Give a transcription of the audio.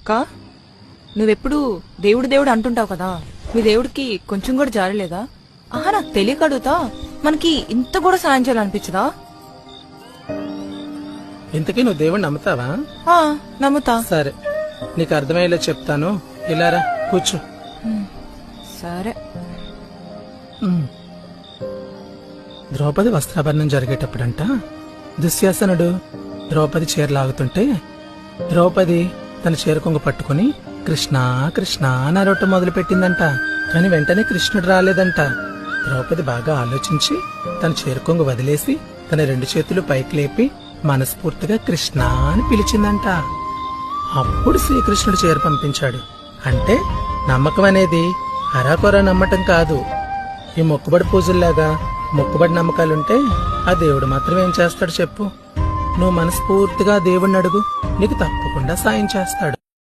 అక్క నువ్వెప్పుడు దేవుడు దేవుడు అంటుంటావు కదా, మీ దేవుడికి కొంచెం కూడా జారలేదా? ఆహా, నాకు తెలియక అడుగుతా, మనకి ఇంత కూడా సాయం చేయాలనిపించదా? ఇంతకీ నువ్వు దేవుణ్ణి నమ్ముతావా? ఆ, నమ్ముతా. సరే, నీకు అర్థమయ్యేలా చెప్తాను. ఇలారా కూర్చో. సరే. ద్రౌపది వస్త్రాభరణం జరిగేటప్పుడంట దుశ్శాసనుడు ద్రౌపది చీర లాగుతుంటే ద్రౌపది తన చీర కొంగు పట్టుకుని కృష్ణ కృష్ణ అని అరవటం మొదలు పెట్టిందంట. కాని వెంటనే కృష్ణుడు రాలేదంట. ద్రౌపది బాగా ఆలోచించి తన చీర కొంగు వదిలేసి తన 2 చేతులు పైకి లేపి మనస్ఫూర్తిగా కృష్ణ అని పిలిచిందంట. అప్పుడు శ్రీకృష్ణుడు చీర పంపించాడు. అంటే నమ్మకం అనేది అరాకొరా నమ్మటం కాదు. ఈ మొక్కుబడి పూజల్లాగా మొక్కుబడి నమ్మకాలుంటే ఆ దేవుడు మాత్రం ఏం చేస్తాడు చెప్పు? నువ్వు మనస్ఫూర్తిగా దేవుణ్ణి అడుగు, నీకు తప్పకుండా సాయం చేస్తాడు.